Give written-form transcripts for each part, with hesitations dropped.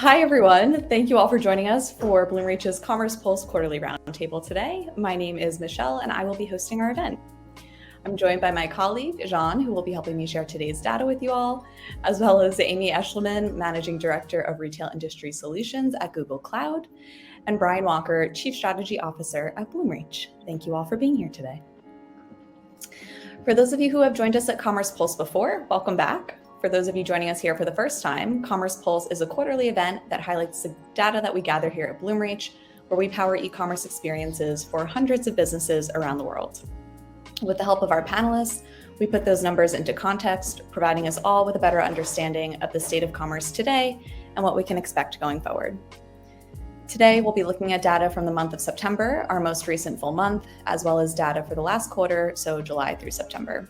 Hi, everyone. Thank you all for joining us for Bloomreach's Commerce Pulse Quarterly Roundtable today. My name is Michelle, and I will be hosting our event. I'm joined by my colleague, Jean, who will be helping me share today's data with you all, as well as Amy Eschelman, Managing Director of Retail Industry Solutions at Google Cloud, and Brian Walker, Chief Strategy Officer at Bloomreach. Thank you all for being here today. For those of you who have joined us at Commerce Pulse before, welcome back. For those of you joining us here for the first time, Commerce Pulse is a quarterly event that highlights the data that we gather here at Bloomreach, where we power e-commerce experiences for hundreds of businesses around the world. With the help of our panelists, we put those numbers into context, providing us all with a better understanding of the state of commerce today and what we can expect going forward. Today, we'll be looking at data from the month of September, our most recent full month, as well as data for the last quarter, so July through September.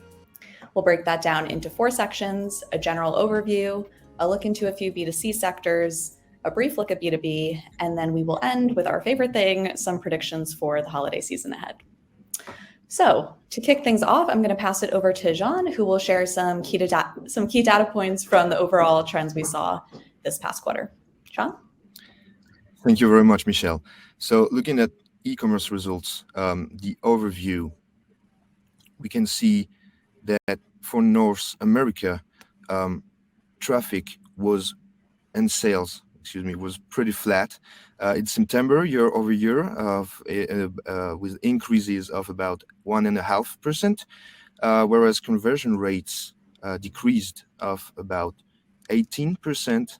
We'll break that down into 4 sections: a general overview, a look into a few B2C sectors, a brief look at B2B, and then we will end with our favorite thing, some predictions for the holiday season ahead. So to kick things off, I'm going to pass it over to Jean, who will share some key data points from the overall trends we saw this past quarter. Jean? Thank you very much, Michelle. So looking at e-commerce results, the overview, we can see that for North America, traffic was pretty flat in September year over year, with increases of about 1.5%, whereas conversion rates decreased of about 18%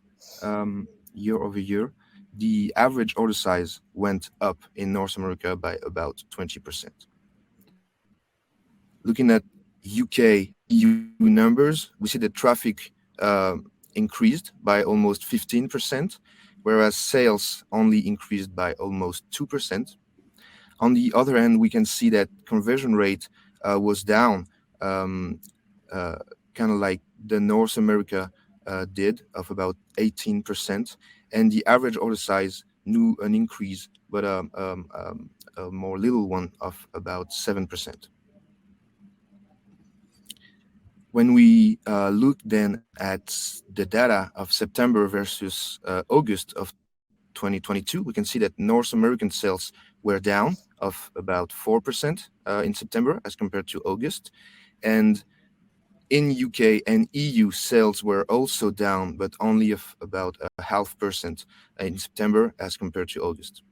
year over year. The average order size went up in North America by about 20%. Looking at UK EU numbers, we see that traffic increased by almost 15%, whereas sales only increased by almost 2%. On the other hand, we can see that conversion rate was down, kind of like the North America did, of about 18%, and the average order size knew an increase, but a more little one of about 7%. When we look then at the data of September versus August of 2022, we can see that North American sales were down of about 4% in September as compared to August. And in UK and EU, sales were also down, but only of about 0.5% in September as compared to August.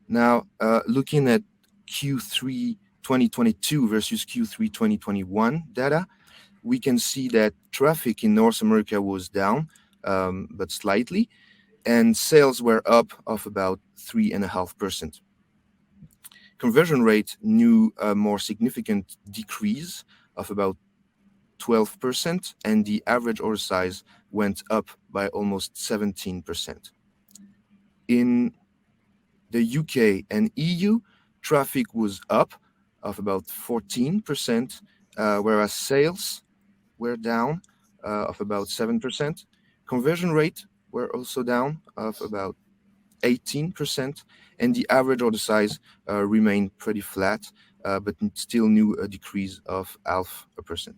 Now, looking at Q3 2022 versus Q3 2021 data, we can see that traffic in North America was down, but slightly, and sales were up of about 3.5%. Conversion rate knew a more significant decrease of about 12%, and the average order size went up by almost 17%. In the UK and EU, traffic was up of about 14%, whereas sales were down of about 7%. Conversion rate were also down of about 18%, and the average order size remained pretty flat, but still knew a decrease of 0.5%.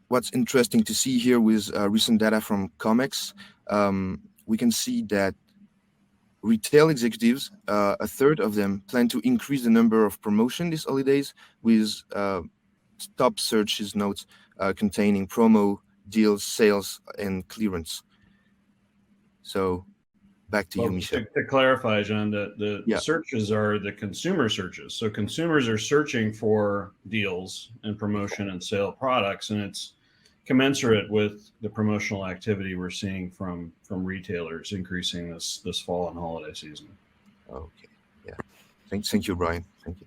What's interesting to see here with recent data from COMEX, we can see that retail executives, a third of them, plan to increase the number of promotion these holidays, with top searches notes containing promo, deals, sales, and clearance. So back to you, Michel. To clarify, Jean, the searches are the consumer searches. So consumers are searching for deals and promotion and sale products, and it's commensurate with the promotional activity we're seeing from retailers increasing this fall and holiday season. Okay. Yeah. Thank you, Brian. Thank you.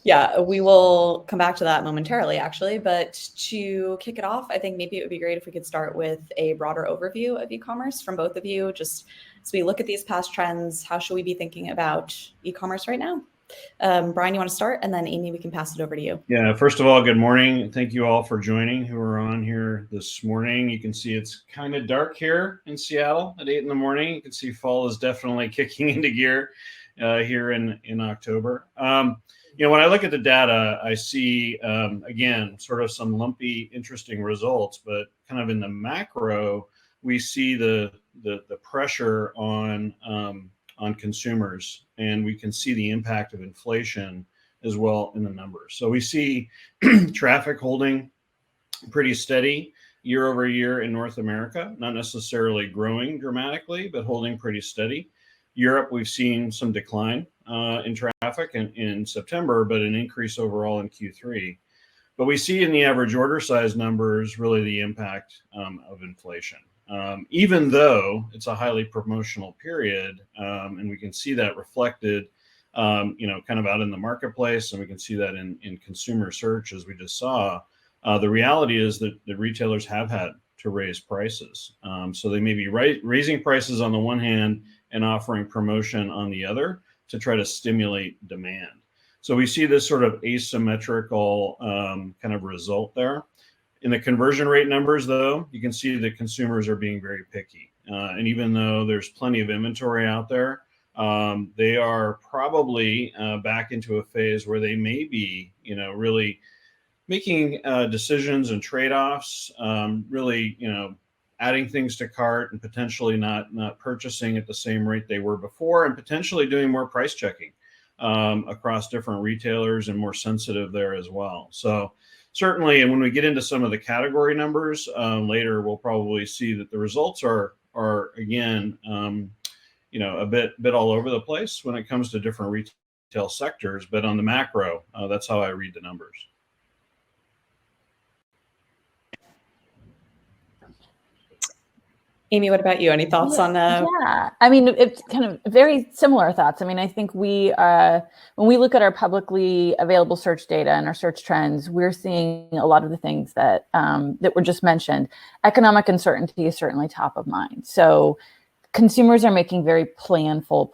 Yeah, we will come back to that momentarily, actually. But to kick it off, I think maybe it would be great if we could start with a broader overview of e-commerce from both of you. Just as we look at these past trends, how should we be thinking about e-commerce right now? Brian, you want to start? And then Amy, we can pass it over to you. Yeah, first of all, good morning. Thank you all for joining who are on here this morning. You can see it's kind of dark here in Seattle at 8 in the morning. You can see fall is definitely kicking into gear. here in October. When I look at the data, I see, again, sort of some lumpy, interesting results, but kind of in the macro, we see the pressure on consumers, and we can see the impact of inflation as well in the numbers. So we see traffic holding pretty steady year over year in North America, not necessarily growing dramatically, but holding pretty steady. Europe, we've seen some decline in traffic in September, but an increase overall in Q3. But we see in the average order size numbers really the impact of inflation. Even though it's a highly promotional period, and we can see that reflected, kind of out in the marketplace, and we can see that in consumer search, as we just saw. The reality is that the retailers have had to raise prices. So they may be raising prices on the one hand and offering promotion on the other to try to stimulate demand. So we see this sort of asymmetrical kind of result there. In the conversion rate numbers, though, you can see that consumers are being very picky. And even though there's plenty of inventory out there, they are probably back into a phase where they may be, really making decisions and trade-offs, really, adding things to cart and potentially not purchasing at the same rate they were before, and potentially doing more price checking across different retailers, and more sensitive there as well. So certainly, and when we get into some of the category numbers later, we'll probably see that the results are again, a bit all over the place when it comes to different retail sectors. But on the macro, that's how I read the numbers. Amy, what about you? Any thoughts on that? Yeah, I mean, it's kind of very similar thoughts. I mean, I think when we look at our publicly available search data and our search trends, we're seeing a lot of the things that were just mentioned. Economic uncertainty is certainly top of mind. So consumers are making very planful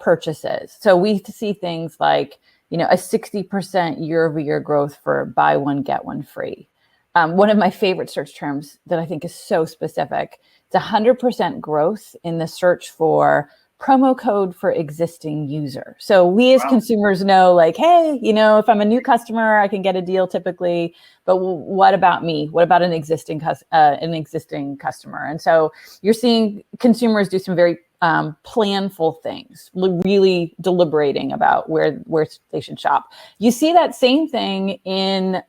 purchases. So we see things like, a 60% year-over-year growth for buy one, get one free. One of my favorite search terms that I think is so specific, it's 100% growth in the search for promo code for existing user. So we as consumers know, like, hey, if I'm a new customer, I can get a deal typically, but what about me? What about an existing customer? And so you're seeing consumers do some very planful things, really deliberating about where they should shop. You see that same thing in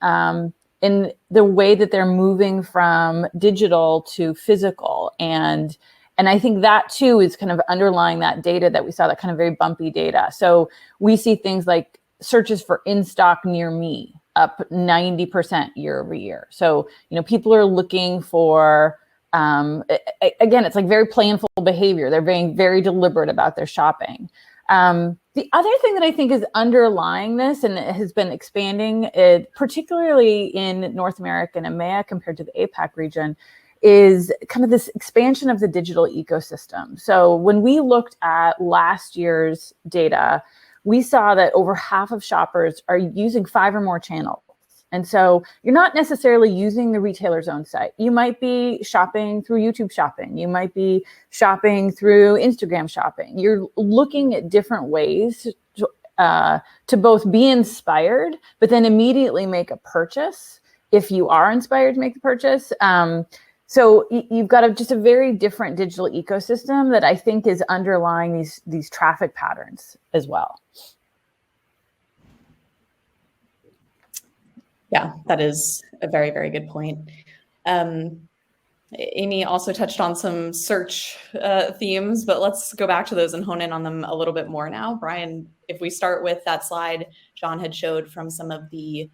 the way that they're moving from digital to physical. And I think that too is kind of underlying that data that we saw, that kind of very bumpy data. So we see things like searches for in stock near me up 90% year over year. So, people are looking for, again, it's like very planful behavior. They're being very deliberate about their shopping. The other thing that I think is underlying this, and it has been expanding, particularly in North America and EMEA compared to the APAC region, is kind of this expansion of the digital ecosystem. So when we looked at last year's data, we saw that over half of shoppers are using 5 or more channels. And so you're not necessarily using the retailer's own site. You might be shopping through YouTube shopping. You might be shopping through Instagram shopping. You're looking at different ways to both be inspired, but then immediately make a purchase if you are inspired to make the purchase. So you've got just a very different digital ecosystem that I think is underlying these traffic patterns as well. Yeah, that is a very, very good point. Amy also touched on some search themes, but let's go back to those and hone in on them a little bit more now. Brian, if we start with that slide John had showed from some of the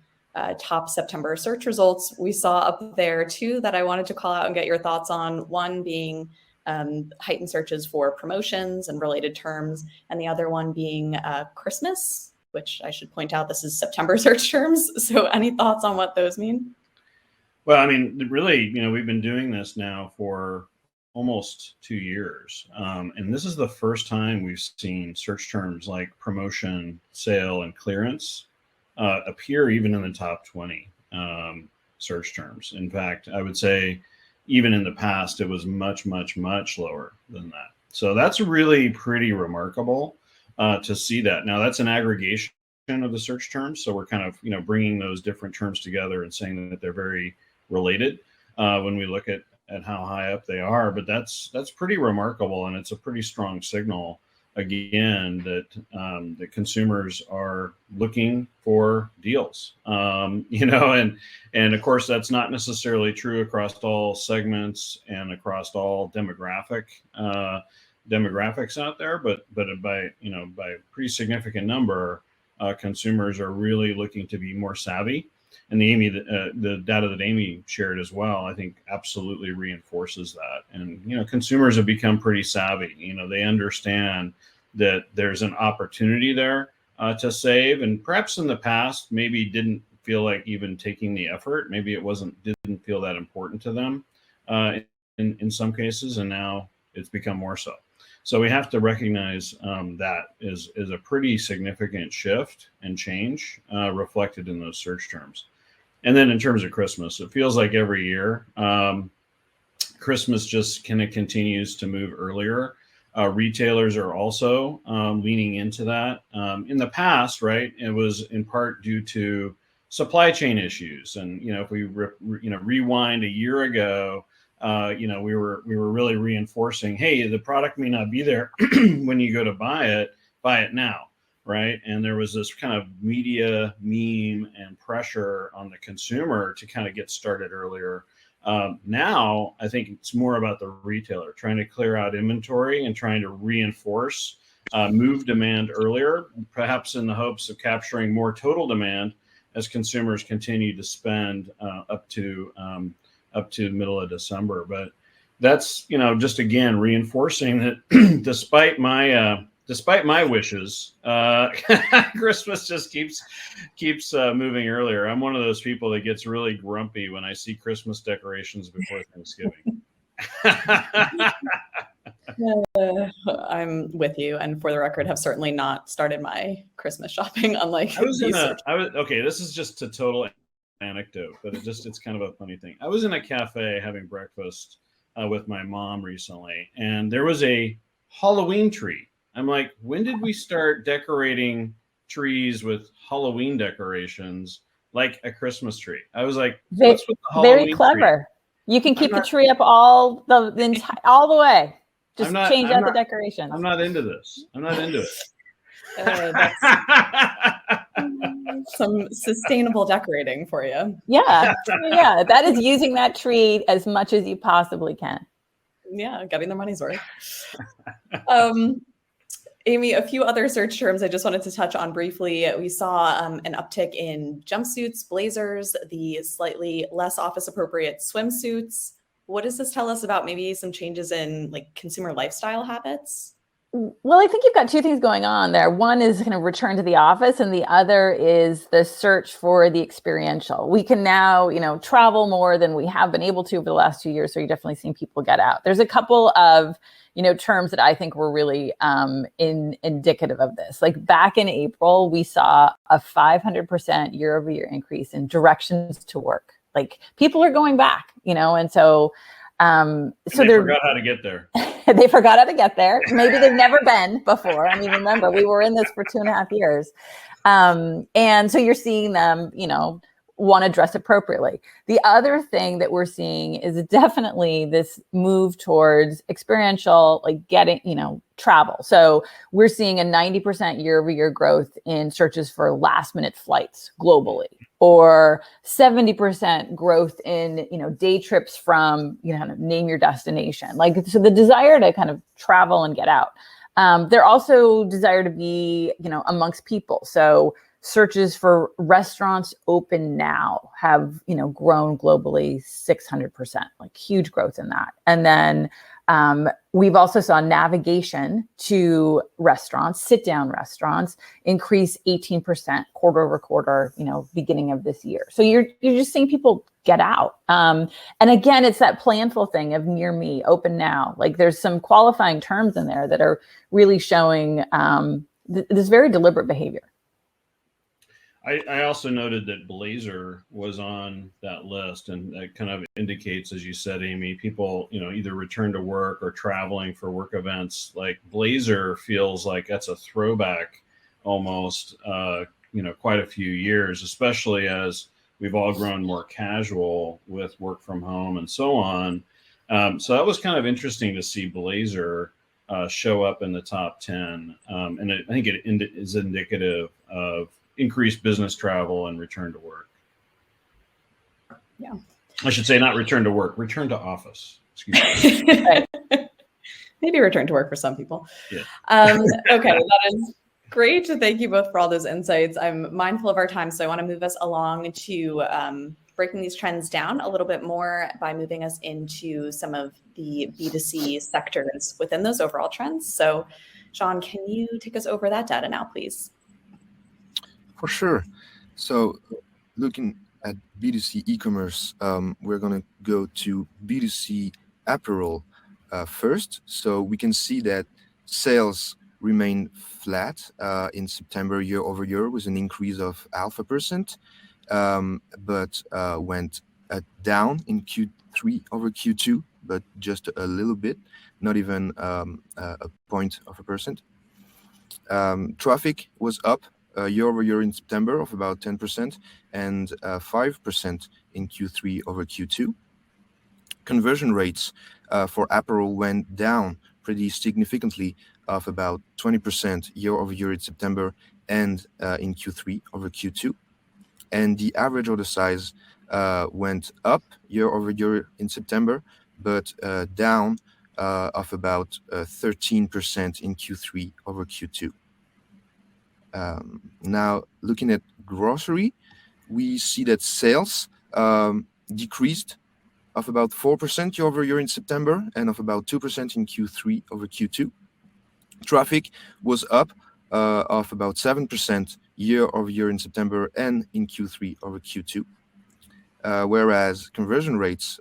top September search results, we saw up there 2 that I wanted to call out and get your thoughts on. One being heightened searches for promotions and related terms, and the other one being Christmas, which I should point out, this is September search terms. So any thoughts on what those mean? Well, I mean, really, we've been doing this now for almost 2 years. And this is the first time we've seen search terms like promotion, sale, and clearance appear even in the top 20 search terms. In fact, I would say even in the past, it was much, much, much lower than that. So that's really pretty remarkable. to see that. Now that's an aggregation of the search terms, so we're kind of bringing those different terms together and saying that they're very related when we look at how high up they are. But that's pretty remarkable, and it's a pretty strong signal again that that consumers are looking for deals. And of course that's not necessarily true across all segments and across all demographics out there, but by a pretty significant number, consumers are really looking to be more savvy. And the data that Amy shared as well, I think absolutely reinforces that. And consumers have become pretty savvy. They understand that there's an opportunity there to save, and perhaps in the past maybe didn't feel like even taking the effort. Maybe it didn't feel that important to them in some cases, and now it's become more so. So we have to recognize that is a pretty significant shift and change reflected in those search terms. And then in terms of Christmas, it feels like every year Christmas just kind of continues to move earlier. Retailers are also leaning into that. In the past, right, it was in part due to supply chain issues. And if we rewind a year ago, we were really reinforcing, hey, the product may not be there when you go to buy it now, right? And there was this kind of media meme and pressure on the consumer to kind of get started earlier. Now, I think it's more about the retailer trying to clear out inventory and trying to reinforce, move demand earlier, perhaps in the hopes of capturing more total demand as consumers continue to spend up to middle of December. But that's just again reinforcing that despite my wishes, Christmas just keeps moving earlier. I'm one of those people that gets really grumpy when I see Christmas decorations before Thanksgiving. I'm with you, and for the record, have certainly not started my Christmas shopping. Unlike okay, this is just a total anecdote, but it's kind of a funny thing. I was in a cafe having breakfast with my mom recently, and there was a Halloween tree. I'm like, when did we start decorating trees with Halloween decorations like a Christmas tree? I was like, what's with the Halloween very clever tree? You can keep the tree up all the way. Just change out the decorations. I'm not into this. I'm not into it. That's some sustainable decorating for you. Yeah. That is using that tree as much as you possibly can. Yeah, getting their money's worth. Amy, a few other search terms I just wanted to touch on briefly. We saw an uptick in jumpsuits, blazers, the slightly less office appropriate swimsuits. What does this tell us about maybe some changes in consumer lifestyle habits? Well, I think you've got two things going on there. One is kind of return to the office, and the other is the search for the experiential. We can now, travel more than we have been able to over the last 2 years. So you're definitely seeing people get out. There's a couple of, terms that I think were really indicative of this. Like back in April, we saw a 500% year-over-year increase in directions to work. Like people are going back, and so they forgot how to get there. They forgot how to get there. Maybe they've never been before. I mean, remember, we were in this for 2.5 years. And so you're seeing them, want to dress appropriately. The other thing that we're seeing is definitely this move towards experiential, getting, travel. So we're seeing a 90% year-over-year growth in searches for last minute flights globally, or 70% growth in, day trips from, kind of name your destination. So the desire to kind of travel and get out. They're also desire to be, amongst people. So searches for restaurants open now have, grown globally 600%, huge growth in that. And then we've also saw navigation to restaurants, sit down restaurants, increase 18% quarter over quarter, beginning of this year. So you're just seeing people get out. And again, it's that planful thing of near me, open now. There's some qualifying terms in there that are really showing this very deliberate behavior. I also noted that Blazer was on that list, and that kind of indicates, as you said, Amy, people, either return to work or traveling for work events. Like Blazer feels like that's a throwback almost, quite a few years, especially as we've all grown more casual with work from home and so on. So that was kind of interesting to see Blazer show up in the top 10. And I think it is indicative of increased business travel and return to work. Yeah. I should say not return to work, return to office. Excuse me. Maybe return to work for some people. Yeah. Okay, that is great. Thank you both for all those insights. I'm mindful of our time, so I want to move us along to breaking these trends down a little bit more by moving us into some of the B2C sectors within those overall trends. So, Sean, can you take us over that data now, please? For sure. So looking at B2C e-commerce, we're going to go to B2C apparel first. So we can see that sales remain flat in September year over year with an increase of 0.5%, but went down in Q3 over Q2, but just a little bit, not even a 0.1%. Traffic was up year over year in September of about 10% and 5% in Q3 over Q2. Conversion rates for apparel went down pretty significantly of about 20% year over year in September and in Q3 over Q2. And the average order size went up year over year in September, but down of about 13% in Q3 over Q2. Now, looking at grocery, we see that sales decreased of about 4% year over year in September and of about 2% in Q3 over Q2. Traffic was up of about 7% year over year in September and in Q3 over Q2, whereas conversion rates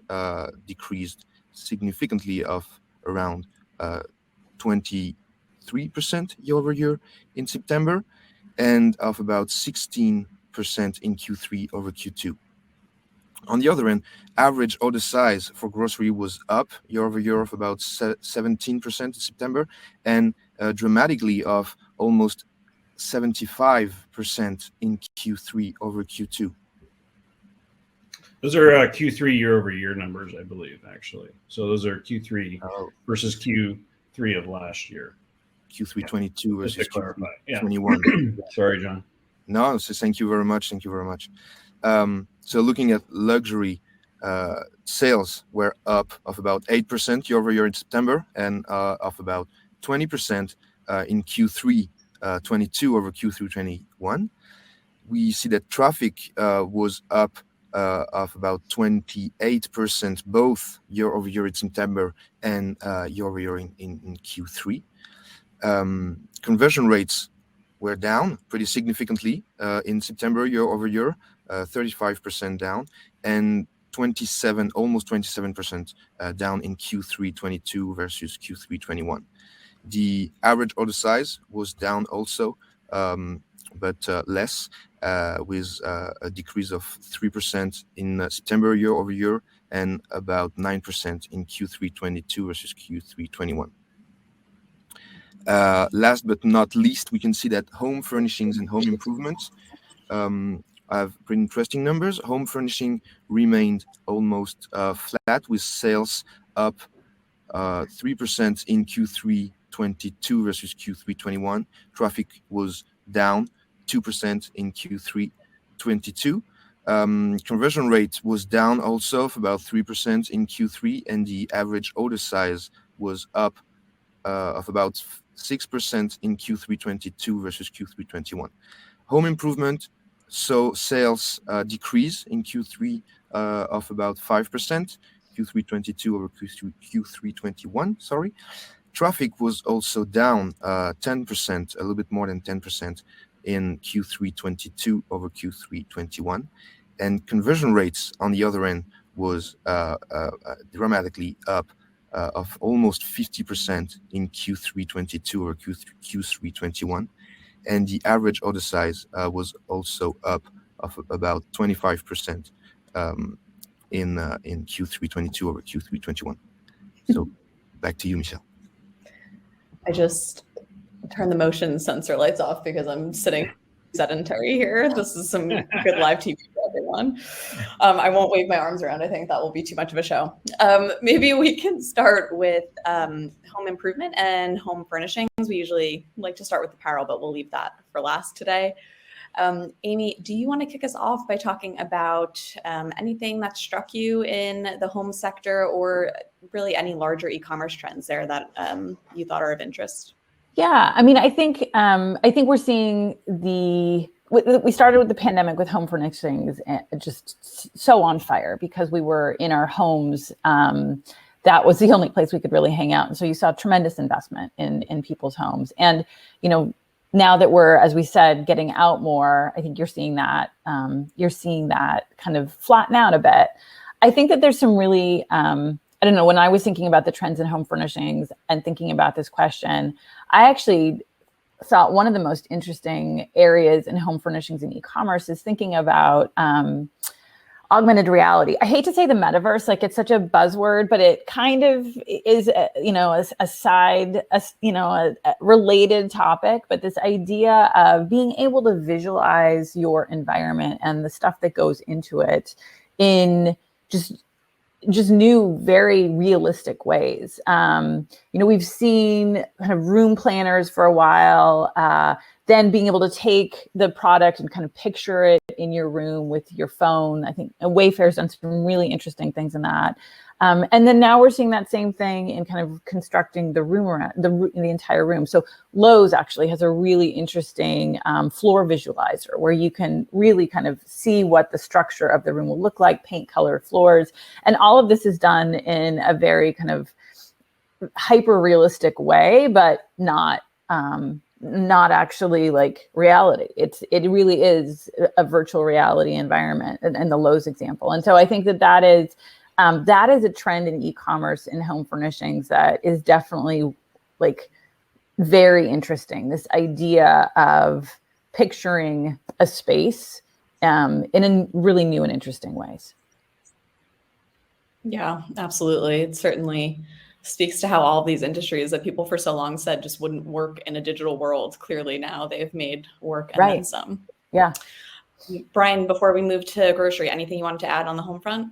decreased significantly of around 23% year over year in September and of about 16% in Q3 over Q2. On the other end, average order size for grocery was up year over year of about 17% in September and dramatically of almost 75% in Q3 over Q2. Those are Q3 year over year numbers, I believe, actually. So those are Q3 versus Q3 of last year. Q3 22 versus Q3 21. Sorry, John. No, so thank you very much. Thank you very much. So looking at luxury, sales were up of about 8% year over year in September and of about 20% in Q3 22 over Q3 21. We see that traffic was up of about 28% both year over year in September and year over year in Q3. Conversion rates were down pretty significantly in September year over year, 35% down, and almost 27% down in Q3 22 versus Q3 21. The average order size was down also, but less, with a decrease of 3% in September year over year and about 9% in Q3 22 versus Q3 21. Last but not least, we can see that home furnishings and home improvements have pretty interesting numbers. Home furnishing remained almost flat with sales up 3% in Q3 22 versus Q3 21. Traffic was down 2% in Q3 22. Conversion rate was down also of about 3% in Q3, and the average order size was up of about 6% in Q3 22 versus Q3 21. Home improvement, so sales decrease in Q3 of about 5%, Q3 22 over Q3 21, sorry. Traffic was also down 10%, a little bit more than 10% in Q3 22 over Q3 21. And conversion rates on the other end was dramatically up of almost 50% in Q3 22 or Q3 21, and the average order size was also up of about 25% in Q3 22 over Q3 21. So back to you, Michelle. I just turned the motion sensor lights off because I'm sitting sedentary here. This is some good live TV for everyone. I won't wave my arms around. I think that will be too much of a show. Maybe we can start with home improvement and home furnishings. We usually like to start with apparel, but we'll leave that for last today. Amy, do you want to kick us off by talking about anything that struck you in the home sector, or really any larger e-commerce trends there that you thought are of interest? Yeah, I mean, I think we're seeing we started with the pandemic with home furnishings just so on fire because we were in our homes. That was the only place we could really hang out, and so you saw tremendous investment in people's homes. And now that we're, as we said, getting out more, I think you're seeing that kind of flatten out a bit. I think that there's some really, I don't know, when I was thinking about the trends in home furnishings and thinking about this question, I actually thought one of the most interesting areas in home furnishings and e-commerce is thinking about augmented reality. I hate to say the metaverse, like it's such a buzzword, but it kind of is, a related topic. But this idea of being able to visualize your environment and the stuff that goes into it in just new, very realistic ways. We've seen kind of room planners for a while, then being able to take the product and kind of picture it in your room with your phone. I think Wayfair's done some really interesting things in that. And then now we're seeing that same thing in kind of constructing the room around the entire room. So Lowe's actually has a really interesting floor visualizer where you can really kind of see what the structure of the room will look like, paint colored floors. And all of this is done in a very kind of hyper realistic way, but not actually like reality. It really is a virtual reality environment in the Lowe's example. And so I think that is a trend in e-commerce in home furnishings that is definitely like very interesting. This idea of picturing a space in a really new and interesting ways. Yeah, absolutely. It certainly speaks to how all of these industries that people for so long said just wouldn't work in a digital world. Clearly now they've made work and then some. Yeah. Brian, before we move to grocery, anything you wanted to add on the home front?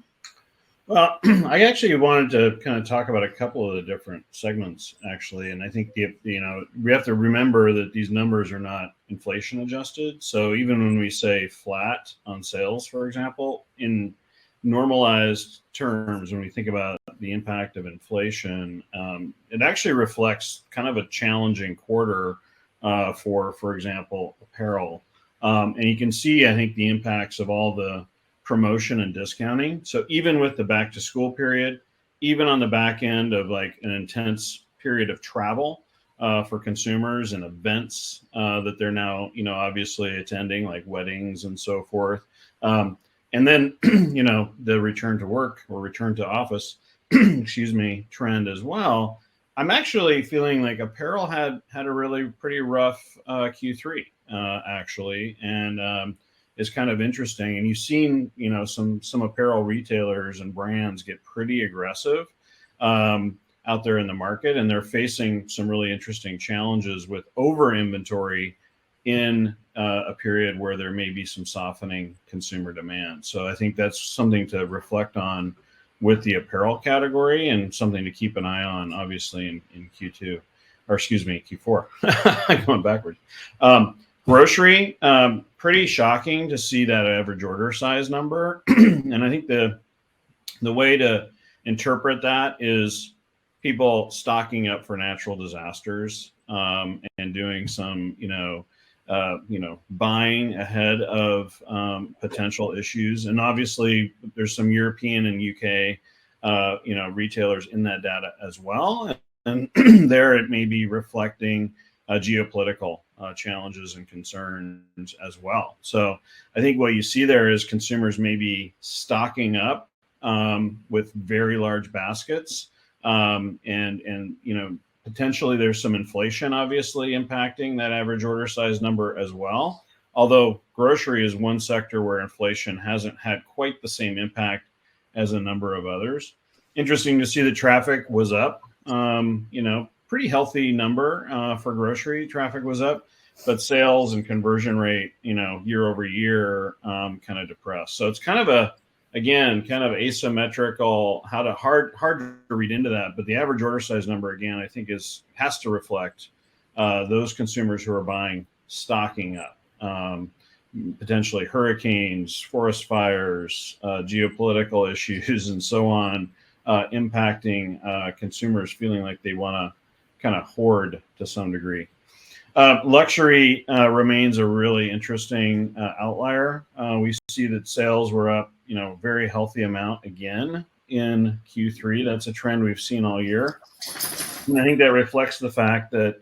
Well, I actually wanted to kind of talk about a couple of the different segments, actually. And I think, we have to remember that these numbers are not inflation adjusted. So even when we say flat on sales, for example, in normalized terms, when we think about the impact of inflation, it actually reflects kind of a challenging quarter for example, apparel. And you can see, I think, the impacts of all the promotion and discounting. So even with the back to school period, even on the back end of like an intense period of travel for consumers and events that they're now, obviously attending, like weddings and so forth. And then, the return to work or return to office, trend as well. I'm actually feeling like apparel had a really pretty rough Q3 actually, and is kind of interesting. And you've seen, some apparel retailers and brands get pretty aggressive out there in the market, and they're facing some really interesting challenges with over inventory in a period where there may be some softening consumer demand. So I think that's something to reflect on with the apparel category, and something to keep an eye on, obviously, in Q2, or Q4, going backwards. Grocery, pretty shocking to see that average order size number. And I think the way to interpret that is people stocking up for natural disasters and doing some, buying ahead of potential issues. And obviously there's some European and UK, retailers in that data as well. And there it may be reflecting geopolitical challenges and concerns as well. So I think what you see there is consumers maybe stocking up with very large baskets and Potentially there's some inflation obviously impacting that average order size number as well. Although grocery is one sector where inflation hasn't had quite the same impact as a number of others. Interesting to see that traffic was up, pretty healthy number for grocery. Traffic was up, but sales and conversion rate, year over year, kind of depressed. So it's kind of asymmetrical, hard to read into that. But the average order size number, again, I think has to reflect those consumers who are buying, stocking up. Potentially hurricanes, forest fires, geopolitical issues, and so on, impacting consumers feeling like they want to kind of hoard to some degree. Luxury remains a really interesting outlier. We see that sales were up, very healthy amount again in Q3. That's a trend we've seen all year. And I think that reflects the fact that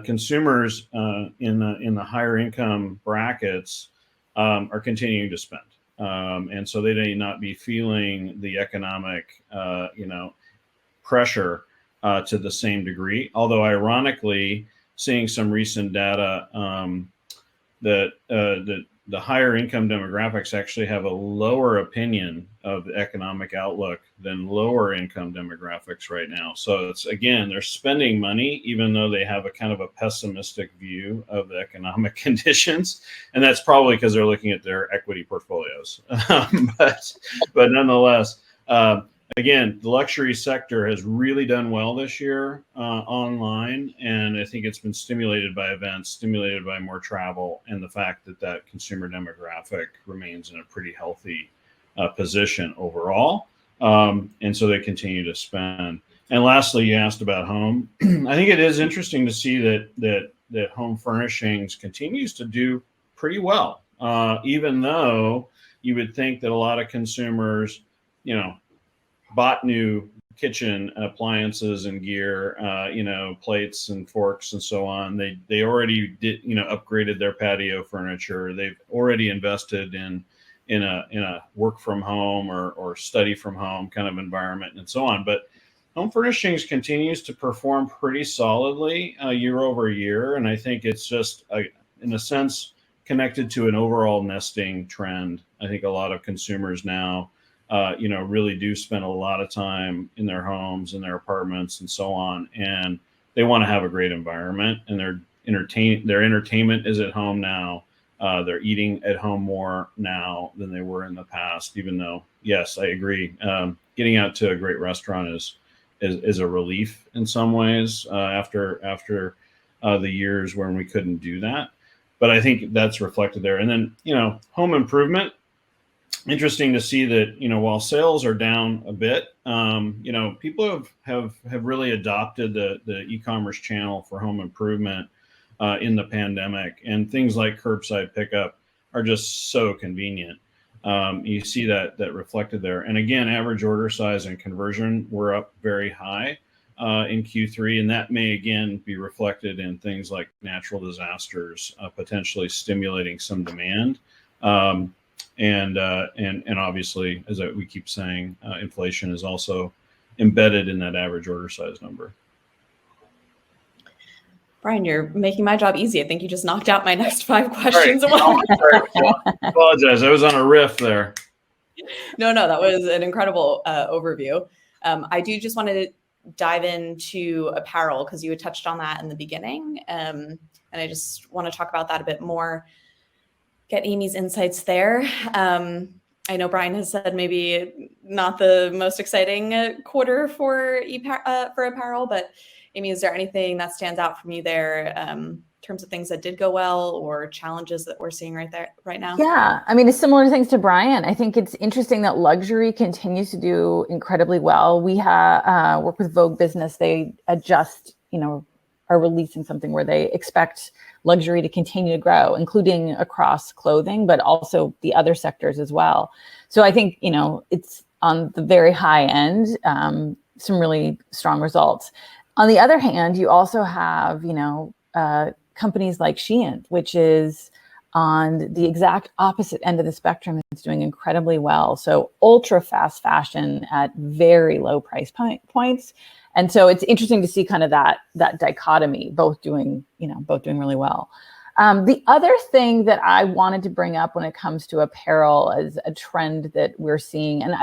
consumers in the higher income brackets are continuing to spend. And so they may not be feeling the economic, pressure to the same degree. Although ironically, seeing some recent data that the higher income demographics actually have a lower opinion of the economic outlook than lower income demographics right now. So it's, again, they're spending money, even though they have a kind of a pessimistic view of the economic conditions. And that's probably because they're looking at their equity portfolios. But nonetheless, again, the luxury sector has really done well this year online, and I think it's been stimulated by events, stimulated by more travel, and the fact that consumer demographic remains in a pretty healthy position overall, and so they continue to spend. And lastly, you asked about home. I think it is interesting to see that home furnishings continues to do pretty well, even though you would think that a lot of consumers, bought new kitchen appliances and gear, plates and forks and so on. They already did, upgraded their patio furniture. They've already invested in a work from home or study from home kind of environment and so on. But home furnishings continues to perform pretty solidly year over year. And I think it's just, in a sense, connected to an overall nesting trend. I think a lot of consumers now really do spend a lot of time in their homes, in their apartments, and so on. And they want to have a great environment, and their entertainment is at home now. They're eating at home more now than they were in the past, even though, yes, I agree. Getting out to a great restaurant is a relief in some ways after the years when we couldn't do that. But I think that's reflected there. And then, home improvement. Interesting to see that, while sales are down a bit, people have really adopted the e-commerce channel for home improvement in the pandemic, and things like curbside pickup are just so convenient. You see that reflected there. And again, average order size and conversion were up very high in Q3, and that may again be reflected in things like natural disasters, potentially stimulating some demand. And obviously, as we keep saying, inflation is also embedded in that average order size number. Brian, you're making my job easy. I think you just knocked out my next 5 questions. Sorry. Apologize. I was on a riff there. No, that was an incredible overview. I do just want to dive into apparel because you had touched on that in the beginning. And I just want to talk about that a bit more. Get Amy's insights there. I know Brian has said maybe not the most exciting quarter for apparel, but Amy, is there anything that stands out from you there in terms of things that did go well or challenges that we're seeing right now? Yeah, I mean, it's similar things to Brian. I think it's interesting that luxury continues to do incredibly well. We have work with Vogue Business. They adjust, are releasing something where they expect luxury to continue to grow, including across clothing, but also the other sectors as well. So I think, it's on the very high end, some really strong results. On the other hand, you also have, companies like Shein, which is on the exact opposite end of the spectrum. It's doing incredibly well. So ultra fast fashion at very low price points And so it's interesting to see kind of that dichotomy, both doing really well. The other thing that I wanted to bring up when it comes to apparel as a trend that we're seeing, and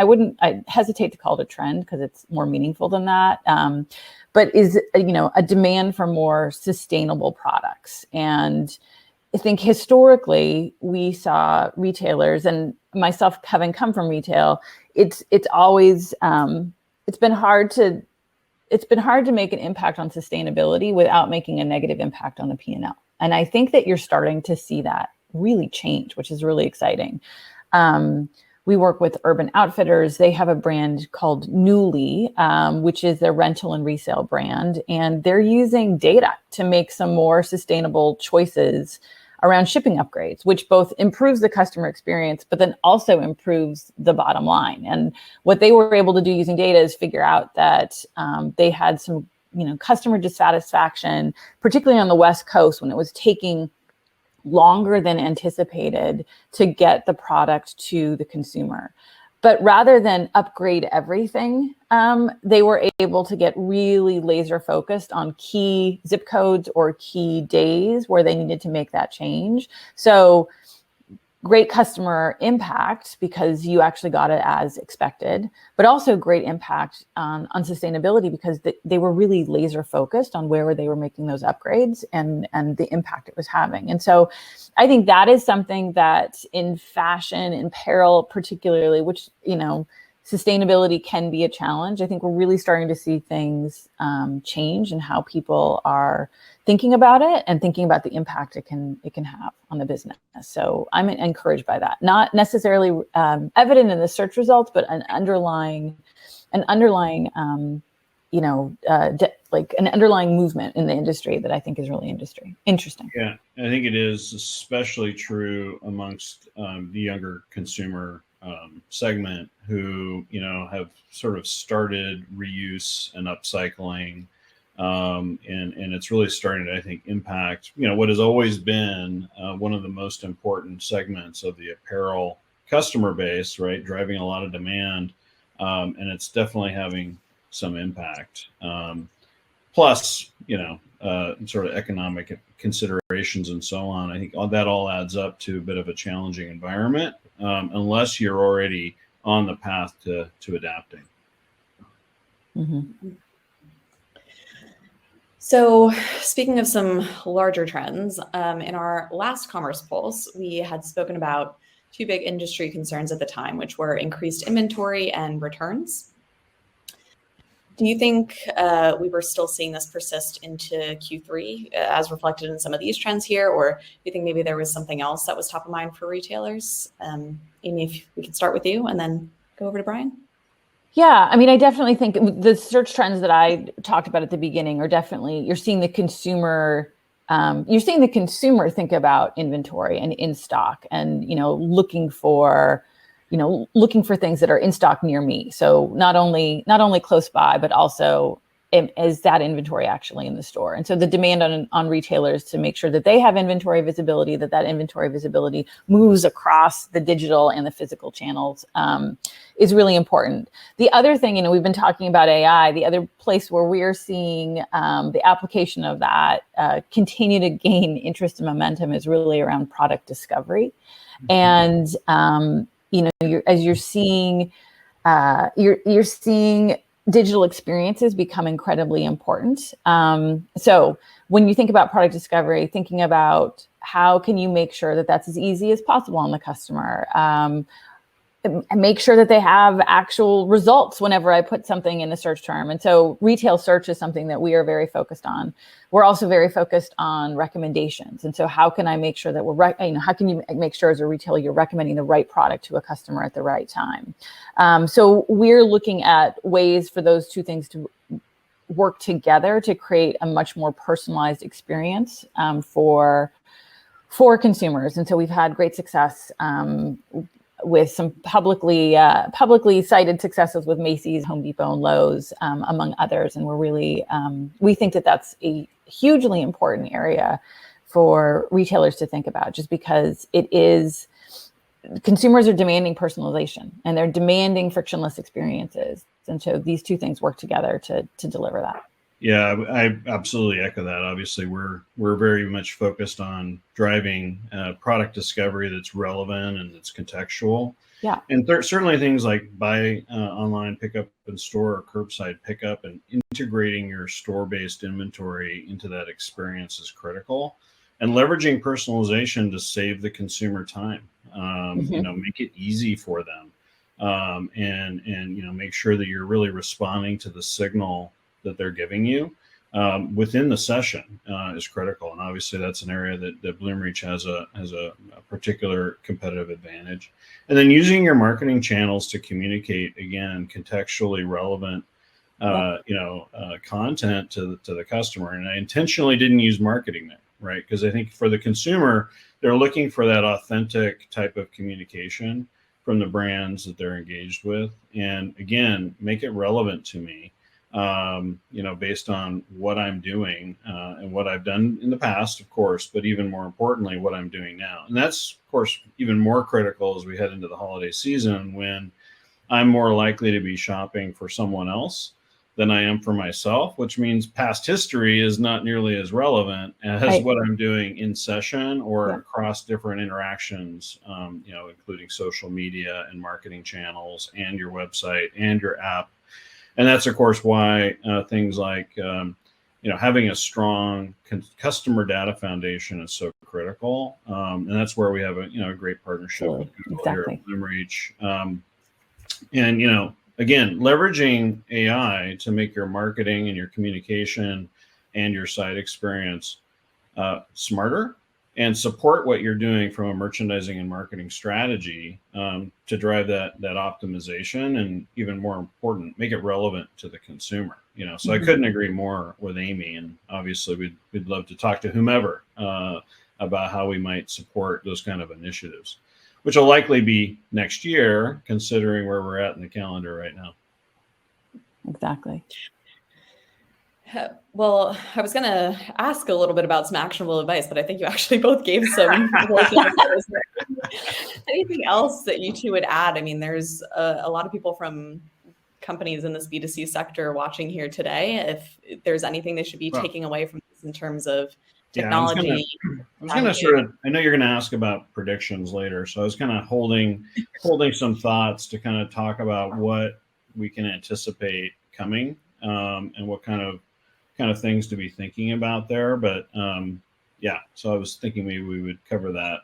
I hesitate to call it a trend because it's more meaningful than that, but is, a demand for more sustainable products. And I think historically we saw retailers, and myself having come from retail, it's always, it's been hard to make an impact on sustainability without making a negative impact on the P&L. And I think that you're starting to see that really change, which is really exciting. We work with Urban Outfitters. They have a brand called Nuuly, which is their rental and resale brand. And they're using data to make some more sustainable choices around shipping upgrades, which both improves the customer experience, but then also improves the bottom line. And what they were able to do using data is figure out that they had some customer dissatisfaction, particularly on the West Coast, when it was taking longer than anticipated to get the product to the consumer. But rather than upgrade everything, they were able to get really laser focused on key zip codes or key days where they needed to make that change. So great customer impact because you actually got it as expected, but also great impact on sustainability because they were really laser focused on where they were making those upgrades and the impact it was having. And so I think that is something that in fashion and apparel particularly, which, sustainability can be a challenge. I think we're really starting to see things change in how people are thinking about it and thinking about the impact it can have on the business. So I'm encouraged by that. Not necessarily evident in the search results, but an underlying like an underlying movement in the industry that I think is really interesting. Yeah, I think it is especially true amongst the younger consumer segment who, have sort of started reuse and upcycling. And it's really starting to, I think, impact, what has always been one of the most important segments of the apparel customer base, right? Driving a lot of demand. And it's definitely having some impact. Plus, sort of economic considerations and so on. I think that all adds up to a bit of a challenging environment, unless you're already on the path to adapting. Mm-hmm. So speaking of some larger trends, in our last Commerce Pulse, we had spoken about two big industry concerns at the time, which were increased inventory and returns. Do you think we were still seeing this persist into Q3 as reflected in some of these trends here? Or do you think maybe there was something else that was top of mind for retailers? Amy, if we could start with you and then go over to Brian. Yeah, I mean, I definitely think the search trends that I talked about at the beginning are definitely, you're seeing the consumer think about inventory and in stock and, looking for things that are in stock near me. So not only close by, but also is that inventory actually in the store? And so the demand on retailers to make sure that they have inventory visibility, that inventory visibility moves across the digital and the physical channels is really important. The other thing, we've been talking about AI, the other place where we're seeing the application of that continue to gain interest and momentum is really around product discovery. And, you're seeing digital experiences become incredibly important. So when you think about product discovery, thinking about how can you make sure that that's as easy as possible on the customer, and make sure that they have actual results whenever I put something in a search term. And so retail search is something that we are very focused on. We're also very focused on recommendations. And so how can I make sure that how can you make sure as a retailer you're recommending the right product to a customer at the right time? So we're looking at ways for those two things to work together to create a much more personalized experience for consumers. And so we've had great success with some publicly cited successes with Macy's, Home Depot, and Lowe's, among others. And we're really, we think that that's a hugely important area for retailers to think about, just because consumers are demanding personalization and they're demanding frictionless experiences. experience. And so these two things work together to deliver that. Yeah, I absolutely echo that. Obviously, we're very much focused on driving product discovery that's relevant and that's contextual. Yeah. And certainly things like buy online, pick up in store, or curbside pickup, and integrating your store-based inventory into that experience is critical. And leveraging personalization to save the consumer time, make it easy for them, and make sure that you're really responding to the signal that they're giving you within the session is critical. And obviously that's an area that Bloomreach has a particular competitive advantage. And then using your marketing channels to communicate, again, contextually relevant content to the customer. And I intentionally didn't use marketing there, right? Because I think for the consumer, they're looking for that authentic type of communication from the brands that they're engaged with. And again, make it relevant to me, based on what I'm doing and what I've done in the past, of course, but even more importantly, what I'm doing now. And that's, of course, even more critical as we head into the holiday season, when I'm more likely to be shopping for someone else than I am for myself, which means past history is not nearly as relevant as what I'm doing in session or across different interactions, including social media and marketing channels and your website and your app. And that's, of course, why things like, having a strong customer data foundation is so critical. And that's where we have a great partnership with Google here at Bloomreach. Again, leveraging AI to make your marketing and your communication and your site experience smarter, and support what you're doing from a merchandising and marketing strategy to drive that optimization, and even more important, make it relevant to the consumer. So I couldn't agree more with Amy, and obviously we'd love to talk to whomever about how we might support those kind of initiatives, which will likely be next year, considering where we're at in the calendar right now. Exactly. Well, I was going to ask a little bit about some actionable advice, but I think you actually both gave some. Anything else that you two would add? I mean, there's a lot of people from companies in this B2C sector watching here today. If there's anything they should be taking away from this in terms of technology. I was going to I know you're going to ask about predictions later, so I was kind of holding some thoughts to kind of talk about what we can anticipate coming, and what kind of things to be thinking about there. But so I was thinking maybe we would cover that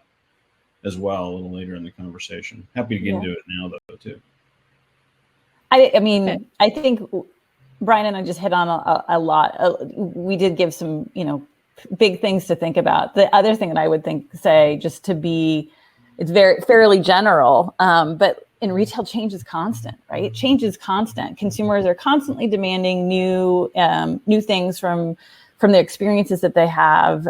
as well a little later in the conversation. Happy to get into it now, though, too. I mean, I think Brian and I just hit on a lot. We did give some, big things to think about. The other thing that I would say, just to be, it's fairly general, but in retail, change is constant, right? Change is constant. Consumers are constantly demanding new things from the experiences that they have.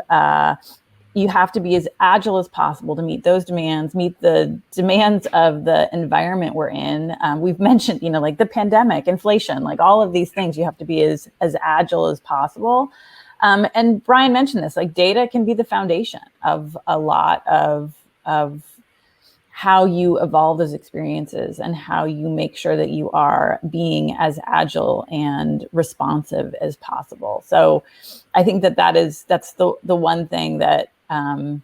You have to be as agile as possible to meet those demands, meet the demands of the environment we're in. We've mentioned, like the pandemic, inflation, like all of these things, you have to be as agile as possible. And Brian mentioned this, like data can be the foundation of a lot of how you evolve those experiences and how you make sure that you are being as agile and responsive as possible. So I think that's the one thing that, I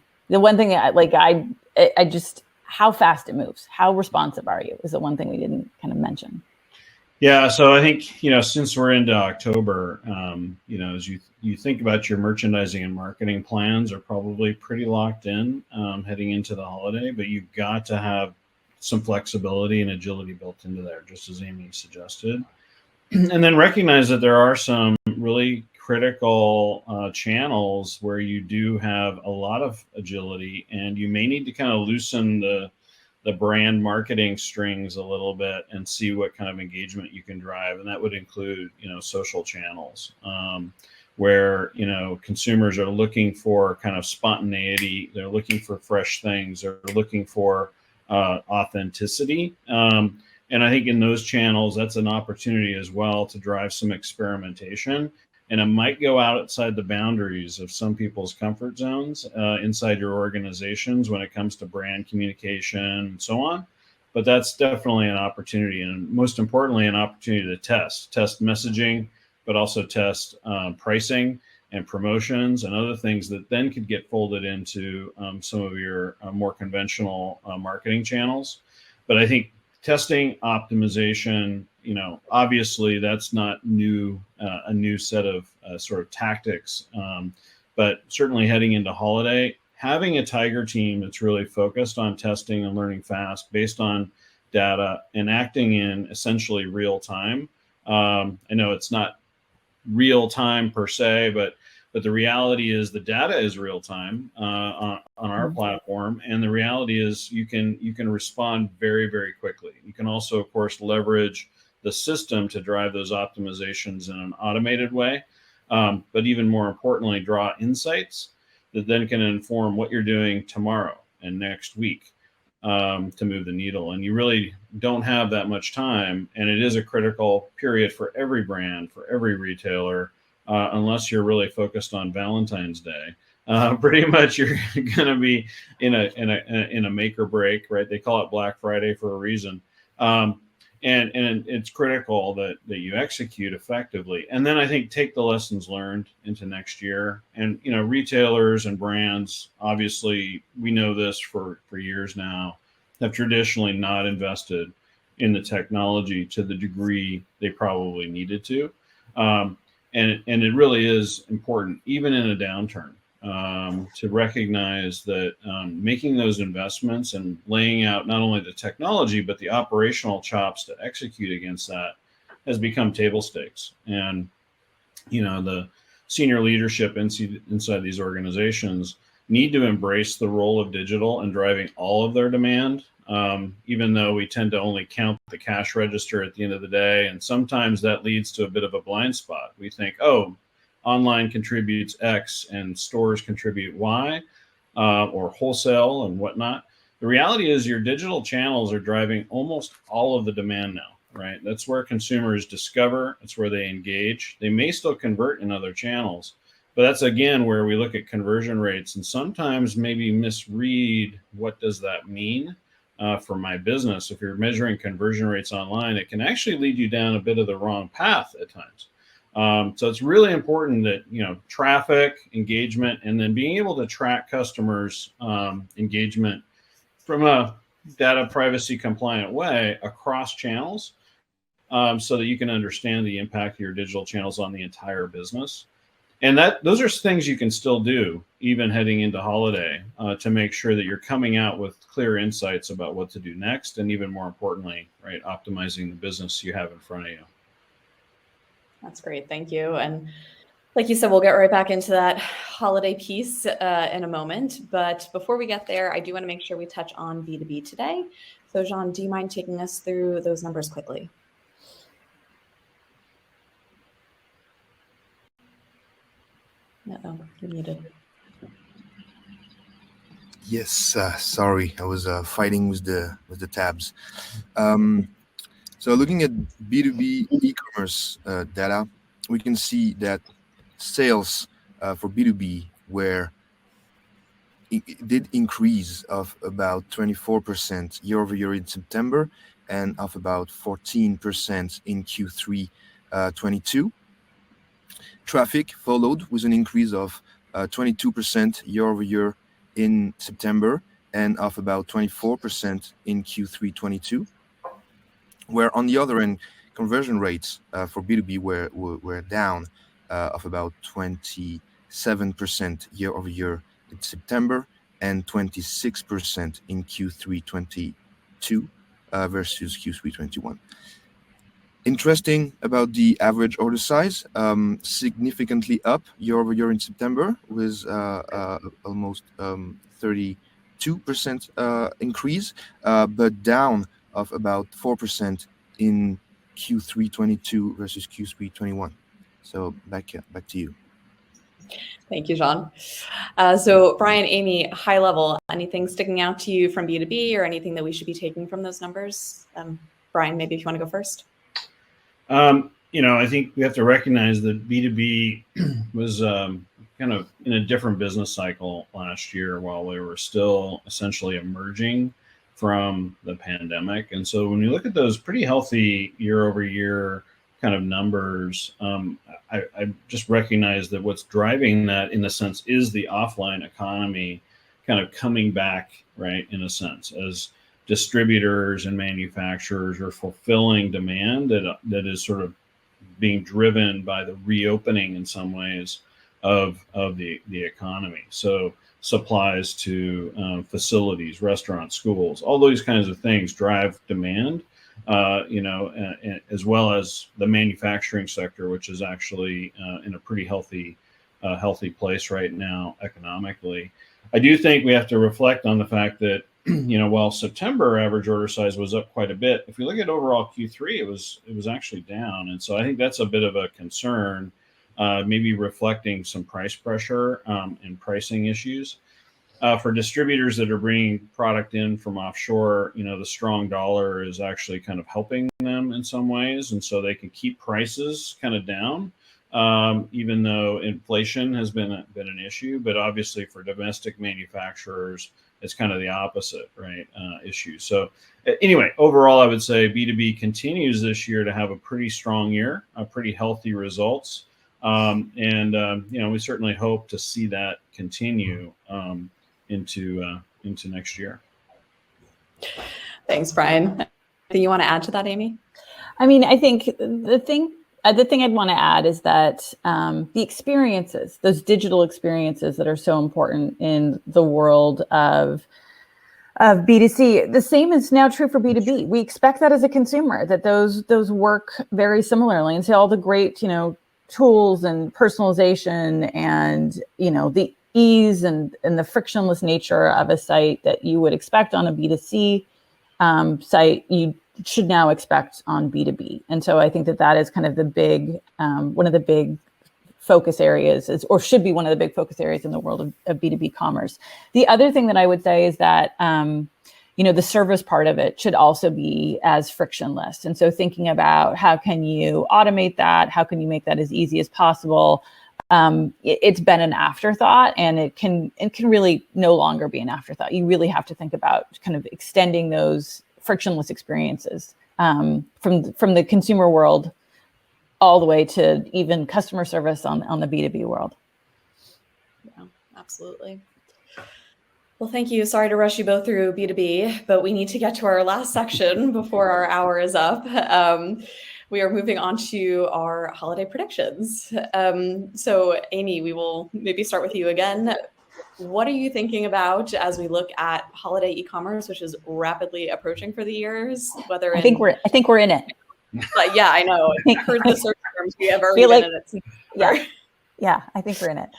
just, how fast it moves, how responsive are you is the one thing we didn't kind of mention. Yeah, so I think, since we're into October, as you think about your merchandising and marketing plans are probably pretty locked in heading into the holiday, but you've got to have some flexibility and agility built into there, just as Amy suggested. And then recognize that there are some really critical channels where you do have a lot of agility, and you may need to kind of loosen the brand marketing strings a little bit and see what kind of engagement you can drive. And that would include, social channels, where, consumers are looking for kind of spontaneity. They're looking for fresh things. They're looking for authenticity. And I think in those channels, that's an opportunity as well to drive some experimentation. And it might go outside the boundaries of some people's comfort zones inside your organizations when it comes to brand communication and so on. but that's definitely an opportunity, and most importantly, an opportunity to test messaging, but also test pricing and promotions and other things that then could get folded into some of your more conventional marketing channels. But I think testing, optimization, obviously that's not new, a new set of sort of tactics. But certainly heading into holiday, having a Tiger team that's really focused on testing and learning fast based on data and acting in essentially real time. I know it's not real time per se, but the reality is the data is real time on our platform, and the reality is you can respond very, very quickly. You can also, of course, leverage the system to drive those optimizations in an automated way, but even more importantly, draw insights that then can inform what you're doing tomorrow and next week to move the needle. And you really don't have that much time, and it is a critical period for every brand, for every retailer. Unless you're really focused on Valentine's Day, pretty much you're going to be in a make or break, right? They call it Black Friday for a reason, and it's critical that you execute effectively. And then I think take the lessons learned into next year. And retailers and brands, obviously, we know this for years now, have traditionally not invested in the technology to the degree they probably needed to. And it really is important, even in a downturn, to recognize that making those investments and laying out not only the technology, but the operational chops to execute against that has become table stakes. And, the senior leadership inside these organizations need to embrace the role of digital in driving all of their demand. Even though we tend to only count the cash register at the end of the day. And sometimes that leads to a bit of a blind spot. We think, online contributes X and stores contribute Y, or wholesale and whatnot. The reality is your digital channels are driving almost all of the demand now, right? That's where consumers discover. It's where they engage. They may still convert in other channels, but that's, again, where we look at conversion rates and sometimes maybe misread what does that mean. For my business, if you're measuring conversion rates online, it can actually lead you down a bit of the wrong path at times. So it's really important that, traffic, engagement, and then being able to track customers' engagement from a data privacy compliant way across channels, so that you can understand the impact of your digital channels on the entire business. And those are things you can still do even heading into holiday to make sure that you're coming out with clear insights about what to do next, and even more importantly, right, optimizing the business you have in front of you. That's great. Thank you. And like you said, we'll get right back into that holiday piece in a moment. But before we get there, I do want to make sure we touch on B2B today. So Jean, do you mind taking us through those numbers quickly? Uh-oh, you're muted. Yes, sorry, I was fighting with the tabs. So looking at B2B e-commerce data, we can see that sales for B2B did increase of about 24% year over year in September, and of about 14% in Q3 22. Traffic followed with an increase of 22% year over year in September, and of about 24% in Q3 22. Where on the other end, conversion rates for B2B were down of about 27% year over year in September, and 26% in Q3 22 versus Q3 21. Interesting about the average order size, significantly up year over year in September, with almost 32% increase, but down of about 4% in Q3 22 versus Q3 21. So back to you. Thank you, Jean. So Brian, Amy, high level, anything sticking out to you from B2B or anything that we should be taking from those numbers? Brian, maybe if you want to go first. I think we have to recognize that B2B was kind of in a different business cycle last year, while we were still essentially emerging from the pandemic. And so when you look at those pretty healthy year over year kind of numbers, I just recognize that what's driving that in a sense is the offline economy kind of coming back, right, in a sense, as distributors and manufacturers are fulfilling demand that is sort of being driven by the reopening in some ways of the economy. So supplies to facilities, restaurants, schools, all those kinds of things drive demand, as well as the manufacturing sector, which is actually in a pretty healthy place right now economically. I do think we have to reflect on the fact that, while September average order size was up quite a bit, if we look at overall Q3, it was actually down. And so I think that's a bit of a concern, maybe reflecting some price pressure and pricing issues. For distributors that are bringing product in from offshore, the strong dollar is actually kind of helping them in some ways. And so they can keep prices kind of down, even though inflation has been an issue. But obviously for domestic manufacturers, it's kind of the opposite, right, issue. So anyway, overall, I would say B2B continues this year to have a pretty strong year, pretty healthy results. We certainly hope to see that continue into next year. Thanks, Brian. Anything you want to add to that, Amy? I mean, I think the thing I'd want to add is that the experiences, those digital experiences that are so important in the world of B2C, the same is now true for B2B. We expect that as a consumer, that those work very similarly. And so all the great, tools and personalization and, the ease and the frictionless nature of a site that you would expect on a B2C site, you should now expect on B2B. And so I think that is kind of the big, one of the big focus areas or should be one of the big focus areas in the world of B2B commerce. The other thing that I would say is that, the service part of it should also be as frictionless. And so thinking about how can you automate that? How can you make that as easy as possible? It's been an afterthought, and it can really no longer be an afterthought. You really have to think about kind of extending those frictionless experiences from the consumer world all the way to even customer service on the B2B world. Yeah, absolutely. Well, thank you. Sorry to rush you both through B2B, but we need to get to our last section before our hour is up. We are moving on to our holiday predictions. So Amy, we will maybe start with you again. What are you thinking about as we look at holiday e-commerce, which is rapidly approaching for the years? I think we're in it. Yeah, I know. I've heard the search terms. We have already been in it. Yeah, I think we're in it.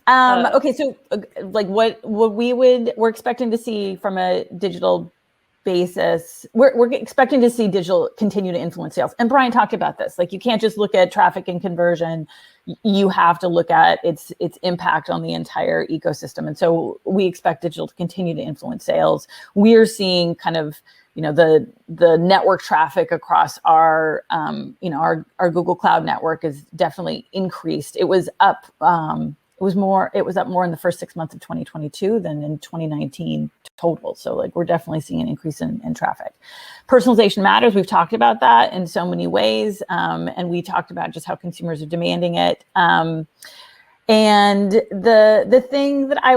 Okay, so like what we're expecting to see from a digital basis, we're expecting to see digital continue to influence sales. And Brian talked about this. Like, you can't just look at traffic and conversion. You have to look at its impact on the entire ecosystem. And so we expect digital to continue to influence sales. We're seeing kind of, the network traffic across our Google Cloud network is definitely increased. It was up. It was up more in the first 6 months of 2022 than in 2019 total. So like, we're definitely seeing an increase in traffic. Personalization matters. We've talked about that in so many ways. And we talked about just how consumers are demanding it. And the thing that I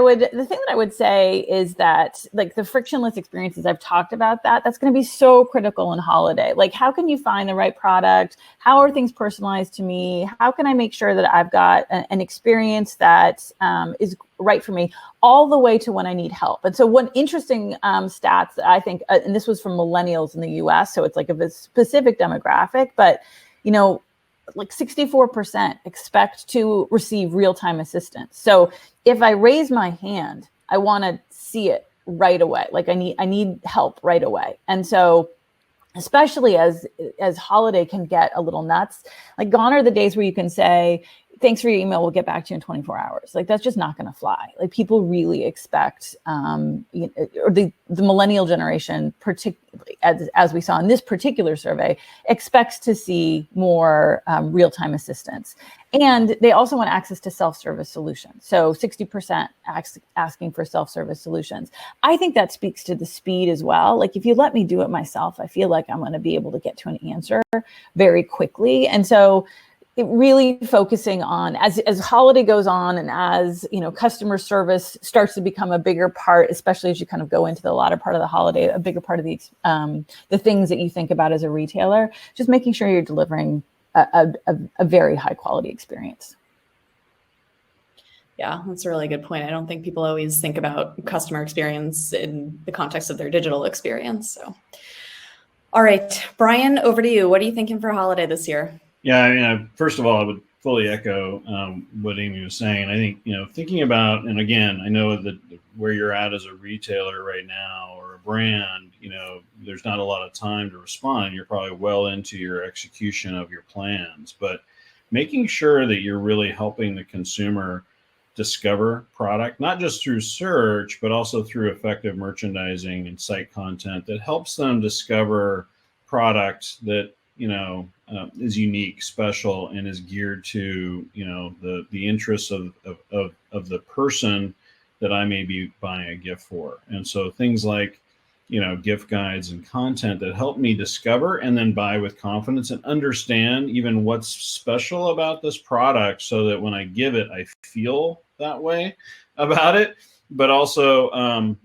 would say is that, like, the frictionless experiences, I've talked about that's going to be so critical in holiday. Like, how can you find the right product? How are things personalized to me? How can I make sure that I've got an experience that is right for me all the way to when I need help? And so one interesting stats that I think, and this was from millennials in the US, so it's like a specific demographic, but, like 64% expect to receive real-time assistance. So if I raise my hand, I want to see it right away. Like, I need help right away. And so, especially as holiday can get a little nuts, like, gone are the days where you can say, thanks for your email, we'll get back to you in 24 hours. Like, that's just not going to fly. Like, people really expect, or the millennial generation particularly as we saw in this particular survey, expects to see more real-time assistance. And they also want access to self-service solutions. So 60% asking for self-service solutions. I think that speaks to the speed as well. Like, if you let me do it myself, I feel like I'm going to be able to get to an answer very quickly. And so it really focusing on, as holiday goes on, and as customer service starts to become a bigger part, especially as you kind of go into the latter part of the holiday, a bigger part of the things that you think about as a retailer, just making sure you're delivering a very high quality experience. Yeah, that's a really good point. I don't think people always think about customer experience in the context of their digital experience. So, all right, Brian, over to you. What are you thinking for holiday this year? Yeah, first of all, I would fully echo what Amy was saying. I think, thinking about, and again, I know that where you're at as a retailer right now or a brand, there's not a lot of time to respond. You're probably well into your execution of your plans, but making sure that you're really helping the consumer discover product, not just through search, but also through effective merchandising and site content that helps them discover products that is unique, special, and is geared to the interests of the person that I may be buying a gift for. And so things like gift guides and content that help me discover and then buy with confidence and understand even what's special about this product, so that when I give it, I feel that way about it, but also can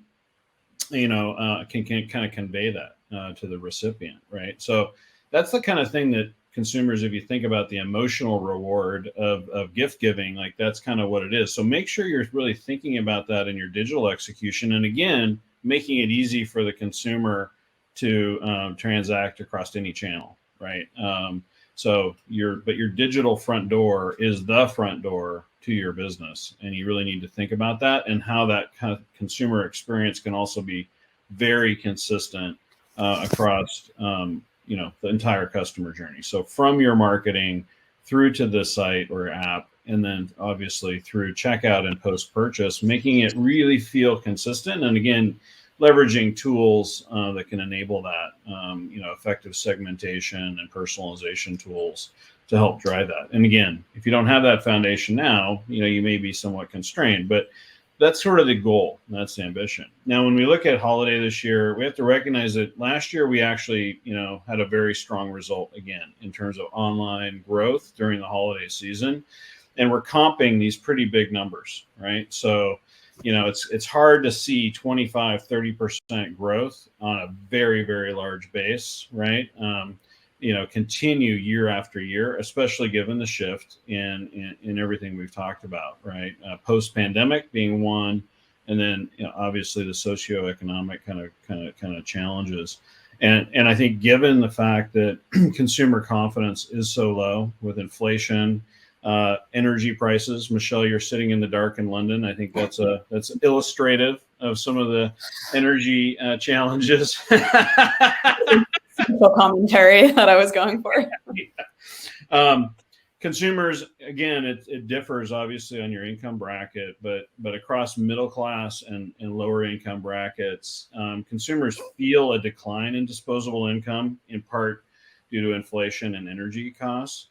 kind of convey that to the recipient, right? So that's the kind of thing that consumers, if you think about the emotional reward of gift giving, like that's kind of what it is. So make sure you're really thinking about that in your digital execution. And again, making it easy for the consumer to transact across any channel, right? So your digital front door is the front door to your business. And you really need to think about that and how that kind of consumer experience can also be very consistent across the entire customer journey. So from your marketing through to the site or app, and then obviously through checkout and post-purchase, making it really feel consistent. And again, leveraging tools that can enable that, effective segmentation and personalization tools to help drive that. And again, if you don't have that foundation now, you may be somewhat constrained, but that's sort of the goal. That's the ambition. Now, when we look at holiday this year, we have to recognize that last year we actually, had a very strong result again in terms of online growth during the holiday season. And we're comping these pretty big numbers, right? So, it's hard to see 25, 30% growth on a very, very large base, right? Continue year after year, especially given the shift in everything we've talked about, right? Post-pandemic being one, and then obviously the socioeconomic kind of challenges, and I think given the fact that consumer confidence is so low with inflation, energy prices. Michelle, you're sitting in the dark in London. I think that's illustrative of some of the energy challenges. Commentary that I was going for. Yeah. Consumers, again, it differs obviously on your income bracket, but across middle class and lower income brackets, consumers feel a decline in disposable income, in part due to inflation and energy costs.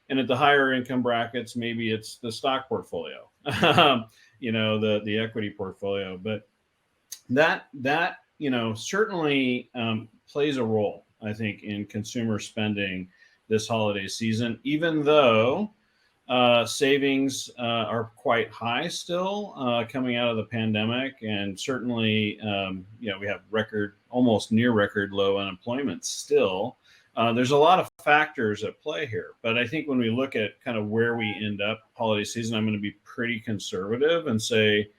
And at the higher income brackets, maybe it's the stock portfolio, the equity portfolio, but that certainly plays a role, I think, in consumer spending this holiday season, even though savings are quite high still coming out of the pandemic. And certainly, we have almost near record low unemployment still. There's a lot of factors at play here. But I think when we look at kind of where we end up holiday season, I'm going to be pretty conservative and say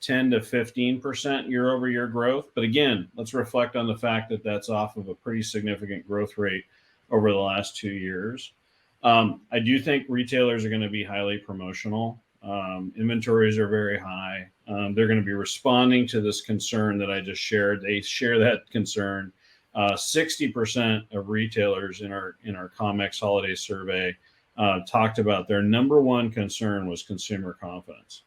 10 to 15% year over year growth. But again, let's reflect on the fact that that's off of a pretty significant growth rate over the last 2 years. I do think retailers are going to be highly promotional. Inventories are very high. They're going to be responding to this concern that I just shared. They share that concern. 60% of retailers in our COMEX holiday survey talked about their number one concern was consumer confidence.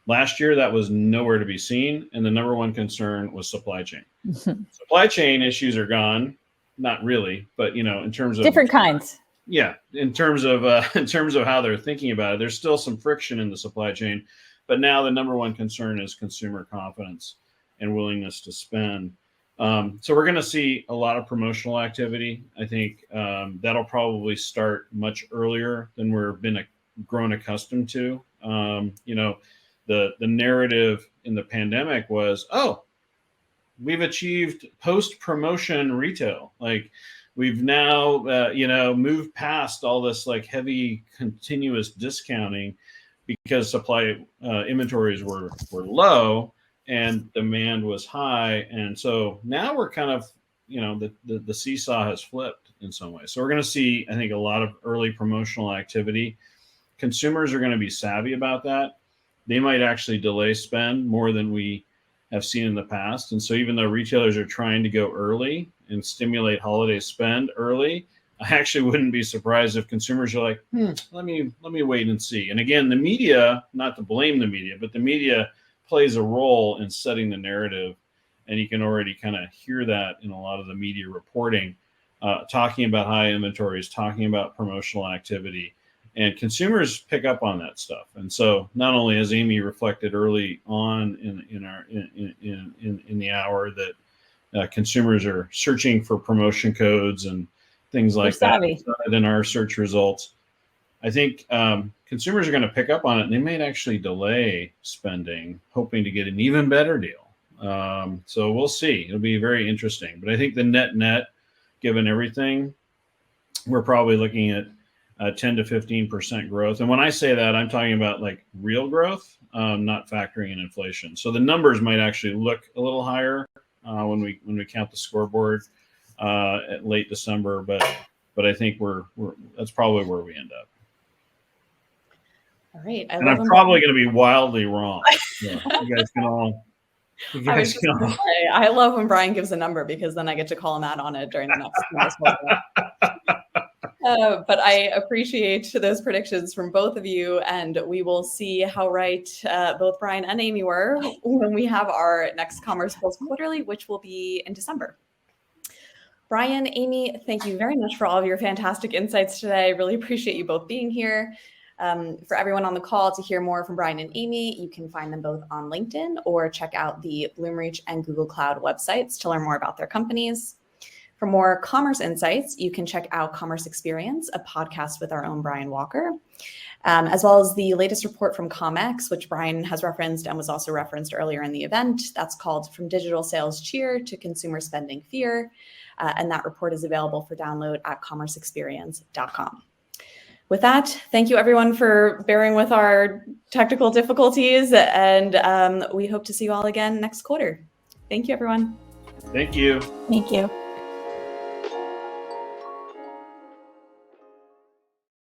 Last year, that was nowhere to be seen, and the number one concern was supply chain. Supply chain issues are gone, not really, but in terms of different kinds. Yeah, in terms of how they're thinking about it, there's still some friction in the supply chain, but now the number one concern is consumer confidence and willingness to spend. So we're going to see a lot of promotional activity. I think that'll probably start much earlier than we've grown accustomed to. The narrative in the pandemic was, oh, we've achieved post-promotion retail. Like we've now, moved past all this like heavy continuous discounting because supply inventories were low and demand was high. And so now we're kind of, the seesaw has flipped in some way. So we're going to see, I think, a lot of early promotional activity. Consumers are going to be savvy about that. They might actually delay spend more than we have seen in the past. And so even though retailers are trying to go early and stimulate holiday spend early, I actually wouldn't be surprised if consumers are like, let me wait and see. And again, the media, not to blame the media, but the media plays a role in setting the narrative. And you can already kind of hear that in a lot of the media reporting, talking about high inventories, talking about promotional activity. And consumers pick up on that stuff. And so not only has Amy reflected early on in the hour that consumers are searching for promotion codes and things like that in our search results, I think consumers are going to pick up on it, and they might actually delay spending, hoping to get an even better deal. So we'll see. It'll be very interesting. But I think the net, given everything, we're probably looking at 10 to 15% growth. And when I say that, I'm talking about like real growth, not factoring in inflation. So the numbers might actually look a little higher when we count the scoreboard at late December, but I think that's probably where we end up. All right. I'm probably going to be wildly wrong. Yeah, you guys can all. I love when Brian gives a number because then I get to call him out on it during the next but I appreciate those predictions from both of you, and we will see how right both Brian and Amy were when we have our next Commerce Pulse Quarterly, which will be in December. Brian, Amy, thank you very much for all of your fantastic insights today. I really appreciate you both being here. For everyone on the call, to hear more from Brian and Amy, you can find them both on LinkedIn or check out the Bloomreach and Google Cloud websites to learn more about their companies. For more commerce insights, you can check out Commerce Experience, a podcast with our own Brian Walker, as well as the latest report from ComX, which Brian has referenced and was also referenced earlier in the event. That's called From Digital Sales Cheer to Consumer Spending Fear. And that report is available for download at commerceexperience.com. With that, thank you everyone for bearing with our technical difficulties, and we hope to see you all again next quarter. Thank you, everyone. Thank you. Thank you.